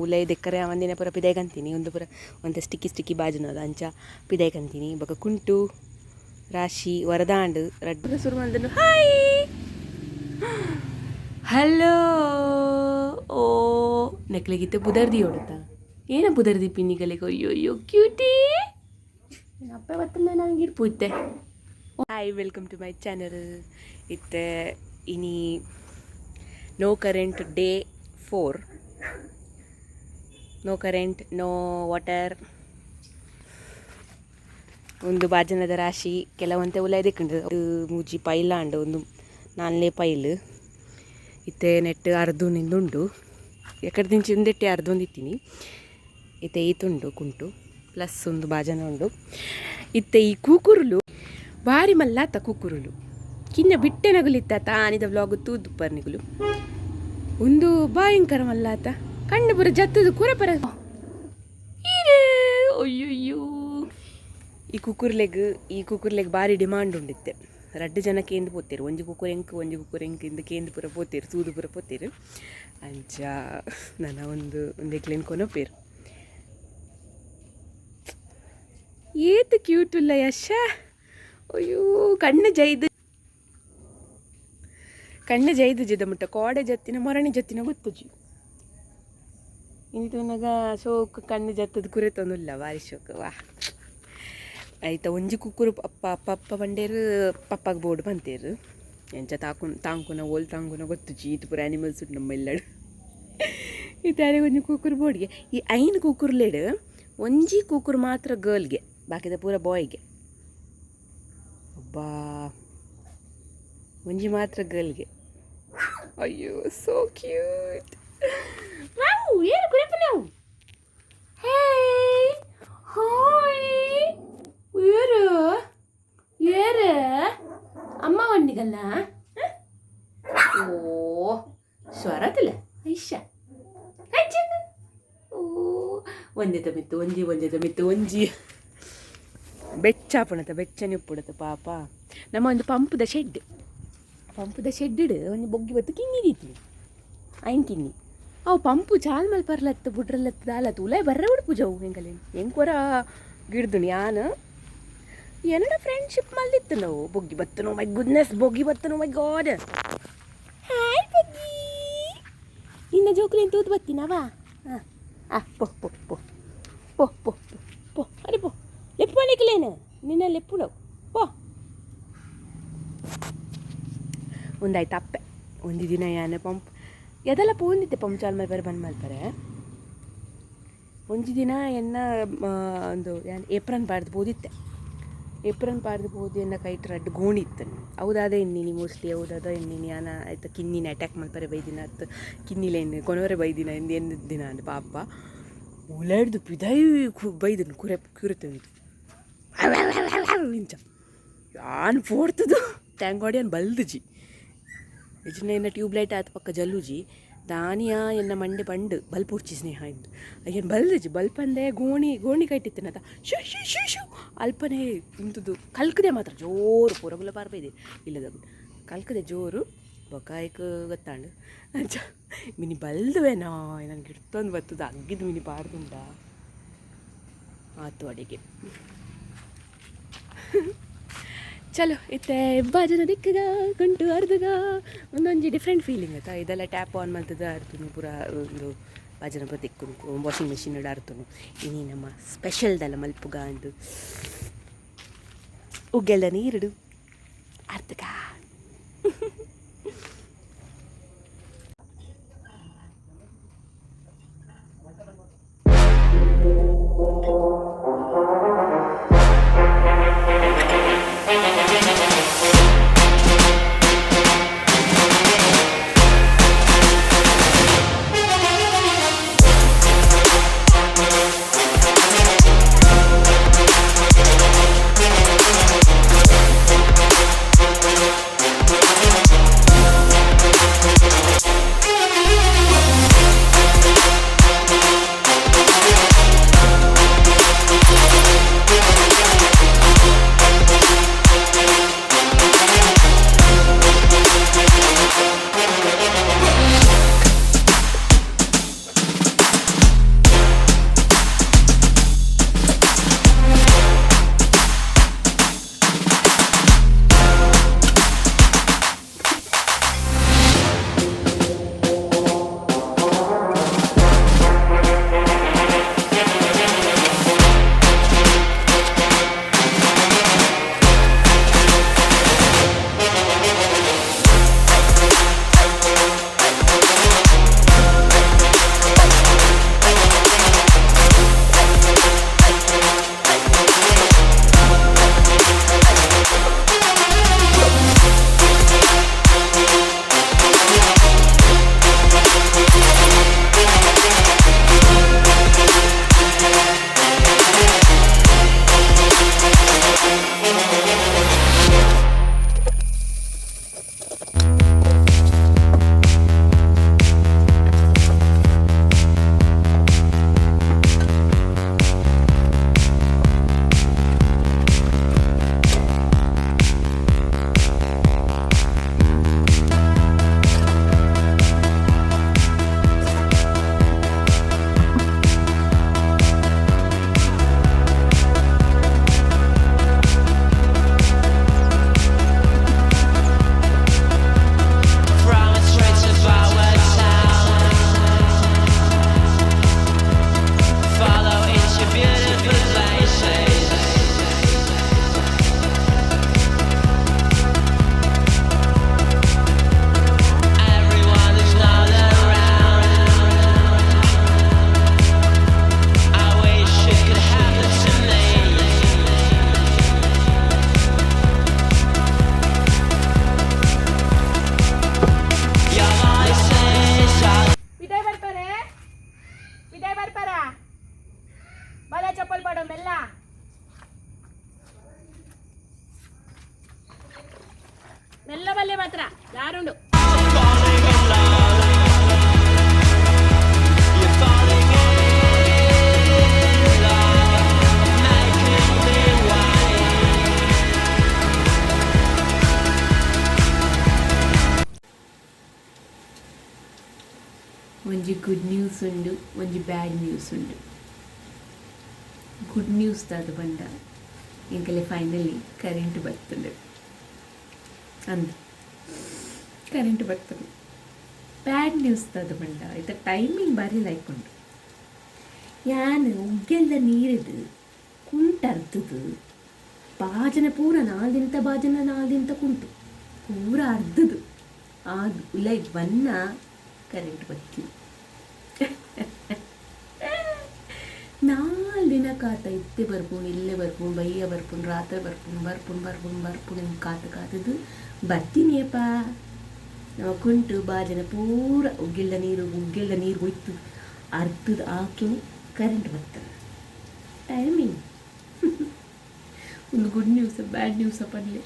ಉಲೈ ದೆಕ್ಕರೆ ಒಂದಿನ ಪೂರ ಪಿದಾಯ್ಕಂತೀನಿ ಒಂದು ಪೂರ ಒಂದು ಸ್ಟಿಕ್ಕಿ ಬಾಜುನದ ಅಂಚ ಪಿದಾಯ್ಕಂತೀನಿ ಬೊಕ ಕುಂಟು ರಾಶಿ ವರದಾಂಡ್ ರಡ್ಡು ಸುರು ಮಂದನು ಹಾಯ್ ಹಲೋ ಓ ನೆಕ್ಲೆಗಿತ್ತೆ ಬುದರ್ದಿ ಹೊಡುತ್ತಾ ಏನ ಬುದರ್ದಿ ಪಿನ್ನಿಗಲಿಗೆ ಅಯ್ಯೋ ಅಯ್ಯೋ ಕ್ಯೂಟಿ ಅಪ್ಪ ಬತ್ತಲ್ಲ ನಂಗೆ ಇರ್ಪುತ್ತೆ. Hi welcome to my channel. ಇತ್ತೆ ಇನಿ no current day 4, no current no water. ಒಂದು ಬಾಜನದ ರಾಶಿ ಕೆಲವಂತೆ ಉಲಾಯ್ದಿಕ್ಕಂಡು ಮೂಜಿ ಪೈಲಾಂಡು ಒಂದು 4 ಪೈಲು ಇತ್ತೆ ನೆಟ್ಟು ಅರ್ಧುನಿಂದುಂಡು ಎಕಡೆ ದಿಂಚಿಂದೆಟ್ಟೆ ಅರ್ಧೊಂದಿತ್ತೀನಿ. ಇತ್ತೆ ಈತುಂಡು ಕುಂಟು ಪ್ಲಸ್ ಒಂದು ಬಾಜನ ಉಂಡು. ಇತ್ತೆ ಈ ಕೂಕುರುಲು ಭಾರಿ ಮಲ್ಲಾತ ಕೂಕುರುಲು ಕಿನ್ನ ಬಿಟ್ಟೆ ನಗುಲಿತ್ತ ತಾನಿದ ವ್ಲಾಗ್ ತೂದುಪ್ಪರ್ನಿಗುಲು ಒಂದು ಭಯಂಕರ ಮಲ್ಲಾತ ಕಣ್ಣು ಬರ ಜತ್ತದು ಕುರಪರ ಅಯ್ಯಯ್ಯೋ. ಈ ಕುಕ್ಕುರ್ಲೆಗ್ ಭಾರಿ ಡಿಮಾಂಡ್ ಉಂಡಿತ್ತೆ. 2 ಜನ ಕೇಂದು ಪೋತೀರು, ಒಂಜಿ ಕುಕ್ಕುರ್ ಎಂಕ್ ಇಂದ ಕೇಂದು ಪೂರ ಪೋತೀರು, ಸೂದು ಪೂರ ಪೋತೀರು ಅಂಚ ನನ್ನ ಒಂದು ಎಕ್ಲೇನು ಕೊನಪೇರು ಏತು ಕ್ಯೂಟ್ ಇಲ್ಲ ಯಶ. ಅಯ್ಯೋ ಕಣ್ಣು ಜೈದು ಜಿದ ಮುಟ್ಟ ಕೋಡೆ ಜತ್ತಿನ ಮೊರಣಿ ಜತ್ತಿನ ಗೊತ್ತುಜಿ ಇಂದು ನಗ ಶೋಕ್ ಕಣ್ಣು ಜತ್ತದ ಕುರೆತೊಂದಿಲ್ಲ ಭಾರಿ ಶೋಕ ವಾ ಆಯ್ತಾ. ಒಂಜಿ ಕುಕ್ಕುರು ಪಪ್ಪ ಬಂಡೇರು ಪಪ್ಪಗೆ ಬೋರ್ಡ್ ಬಂತೇರು ಎಂಚ ತಾಂಕುನ ಓಲ್ ತಾಂಕುನ ಗೊತ್ತುಜಿ ಇದು ಪೂರ ಆ್ಯನಿಮಲ್ಸ್ ಉಂಟು ನಮ್ಮ ಎಲ್ಲಡು ಇತ್ತಾರೆ ಒಂಜಿ ಕುಕ್ಕುರು ಬೋರ್ಡ್ಗೆ ಈ 5 ಕುಕ್ಕುರ್ಲೇಡು ಒಂಜಿ ಕುಕ್ಕುರು ಮಾತ್ರ ಗರ್ಲ್ಗೆ ಬಾಕಿದ ಪೂರ ಬಾಯ್ಗೆ. ಒಬ್ಬ ಒಂಜಿ ಮಾತ್ರ ಗರ್ಲ್ಗೆ. ಅಯ್ಯೋ ಸೋ ಕ್ಯೂಟ್. ಏನು ಕುರಿಪ ನಾವು ಏರು ಅಮ್ಮ ಒಂದಿಗಲ್ಲ ಓ ಸ್ವರತಿಲ್ಲ ಐಶ ಓ ಒಂದೇ ತಮಿತ್ತು ಒಂಜಿ ಬೆಚ್ಚಾಪುಣತ ಬೆಚ್ಚನೆ ಉಪ್ಪುಡತ ಪಾಪ. ನಮ್ಮ ಒಂದು ಪಂಪದ ಶೆಡ್ ಒಂದು ಬೊಗ್ಗಿ ಬತ್ತು ಕಿನ್ನಿದೀತಿ ಐನ್ ಕಿನ್ನಿ ಅವು ಪಂಪು ಚಾಲ್ ಮಲ್ ಪರ್ಲತ್ತ ಬುಡ್ರಲ್ಲತ್ತ ದಾಲತ್ತು ಉಲಾಯ್ ಬರ್ರ ಉಡುಪು ಜವು ಹೆಂಗೆ ಕೊರ ಗಿಡ್ದು ಯಾನು ಏನಡ ಫ್ರೆಂಡ್ಶಿಪ್ ಮಲ್ಲಿತ್ತು ನಾವು ಬೊಗ್ಗಿ ಬತ್ತನು ಮೈ ಗುಡ್ನೆಸ್ ಬೊಗ್ಗಿ ಬತ್ತನು ಮೈ ಗಾಡ್. ಹಾಯ್ ಬೊಗ್ಗಿ ನಿನ್ನ ಜೋಕುಲಿ ತೂತು ಬತ್ತೀನವಾ ಪೊ ಪೊ ಪೊ ಪೊ ಪೊ ಪೊ ಅರೆ ಪೊ ಲೆಪ್ಪು ಅಣಿಕಲೇನು ನಿನ್ನ ಲೆಪ್ಪು ನಾವು ಪೋ. ಒಂದಾಯ್ತು ಅಪ್ಪೆ ಒಂದು ದಿನ ಯಾನ ಪಂಪ್ ಎದೆಲ್ಲ ಪೋಂದಿತ್ತೆ ಪಂಪ್ ಚಾಲ್ ಮಲ್ಪರೆ ಬಂದು ಮಲ್ಪರೆ ಒಂಜಿ ದಿನ ಎನ್ನ ಒಂದು ಏಪ್ರನ್ ಪಾಡ್ದು ಬೋದಿತ್ತೆ ಎನ್ನ ಕೈಟ್ ರಡ್ಡು ಗೋಣಿತ್ತು ಹೌದಾದ ಎಣ್ಣಿನಿ ಮೋಸ್ಟ್ಲಿ ಹೌದಾದ ಎಣ್ಣಿನಿ ಯಾನ ಆಯ್ತು ಕಿನ್ನಿನ ಅಟ್ಯಾಕ್ ಮಲ್ಪರೆ ಬೈದಿನ ಅತ್ತು ಕಿನ್ನಿಲೆ ಎಣ್ಣೆ ಕೊನವರೆ ಬೈದಿನ ಎಂದ ದಿನ ಅಂದ ಪಾಪ ಉಲಾಡ್ದು ಪಿದೈ ಬೈದನು ಕುರೆತಂದು ಇಂಚ ಯಾನು ಪೋಡ್ತದು ಟ್ಯಾಂಕ್ ಗಾಡಿ ಅನ್ ಬಲ್ದುಜಿ ಯಜನ ಎನ್ನ ಟ್ಯೂಬ್ಲೈಟ್ ಆತ ಪಕ್ಕ ಜಲ್ಲುಜಿ ದಾನಿಯಾ ಎನ್ನ ಮಂಡೆ ಪಂಡು ಬಲ್ಪ್ ಉಡ್ಚಿ ಸ್ನೇಹ ಇದ್ದು ಅಯ್ಯನ್ ಬಲ್ದುಜಿ ಬಲ್ಪಂದೆ ಗೋಣಿ ಕಟ್ಟಿತ್ತನದ ಶು ಅಲ್ಪನೇ ಇಂಥದ್ದು ಕಲ್ಕದೆ ಮಾತ್ರ ಜೋರು ಪೂರಬುಲ ಪಾರ್ಬೈದೆ ಇಲ್ಲದ ಕಲ್ಕದೆ ಜೋರು ಬೊಕಾಯ್ಕ ಗೊತ್ತಾಂಡು ಅಂಚ ಮಿನಿ ಬಲ್ದುವೇನಾ ನಂಗೆ ಇಡ್ತೊಂದು ಬತ್ತದ ಅಗ್ಗಿದ್ದು ಮಿನಿ ಪಾರ್ದುಂಡ ಆತು ಅಡಿಗೆ ಚಲೋ ಇತ್ತೆ ಬಾಜನ ದಿಕ್ಕಗ ಗಂಟು ಅರ್ಧಗ ಒಂದೊಂದು ಡಿಫ್ರೆಂಟ್ ಫೀಲಿಂಗ್ ಆಯ್ತಾ. ಇದೆಲ್ಲ ಟ್ಯಾಪ್ ಆನ್ ಮಾಡ್ತದ ಅರ್ತು ಪೂರ ಒಂದು ಬಾಜನ ಪರ ದಿಕ್ಕು ವಾಷಿಂಗ್ ಮೆಷಿನ್ ಅರ್ತು ಇನಿ ನಮ್ಮ ಸ್ಪೆಷಲ್ದಲ್ಲ ಮಲ್ಪುಗ ಅಂದು ಉಗ್ಗೆಲ್ಲ ನೀರಿಡು ಅರ್ಧಗ ಮಾತ್ರ ಯಾರುಂಡು ಒಂಜಿ ಗುಡ್ ನ್ಯೂಸ್ ಉಂಡು ಒಂಜಿ ಬ್ಯಾಡ್ ನ್ಯೂಸ್ ಉಂಡು. ಗುಡ್ ನ್ಯೂಸ್ ದಾದ ಬಂಡ ಎಂಕಲೆ ಫೈನಲಿ ಕರೆಂಟ್ ಬರ್ತುಂಡು ಅಂದ್ ಕರೆಂಟ್ ಬರ್ತದೆ. ಬ್ಯಾಡ್ ನ್ಯೂಸ್ ದಾದ ಬಂಡ ಐತ ಟೈಮಿಂಗ್ ಬಾರಿ ಲೈಕ್ ಯಾನು ಉಗ್ಗೆಲ್ಲ ನೀರಿದು ಕುಂಟರ್ದದು ಬಾಜನ ಪೂರ ಬಾಜನ ಕುಂಟು ಪೂರ ಅರ್ಧದು ಅದು ಉಲೈ ಬನ್ನ ಕರೆಂಟ್ ಬರ್ತೀವಿ. 4 ದಿನ ಕಾತ ಇತ್ತೆ ಬರ್ಪುಣ್ ಇಲ್ಲೇ ಬರ್ಪುಣ್ ಬಯ್ಯ ಬರ್ಪುಣ್ ರಾತ್ರಿ ಬರ್ಪುಣ್ ಕಾತದು ಬರ್ತೀನಿಯಪ್ಪ ನಾವು ಕುಂಟು ಬಾಜನ ಪೂರ ಉಗ್ಗೆಲ್ಲ ನೀರು ಹೋಯ್ತು ಅರ್ಧದ ಹಾಕಿ ಕರೆಂಟ್ ಬರ್ತದೆ. ಟೈಮಿಂಗ್ ಒಂದು ಗುಡ್ ನ್ಯೂಸ್ ಬ್ಯಾಡ್ ನ್ಯೂಸ್ ಪಡ್ಲೆ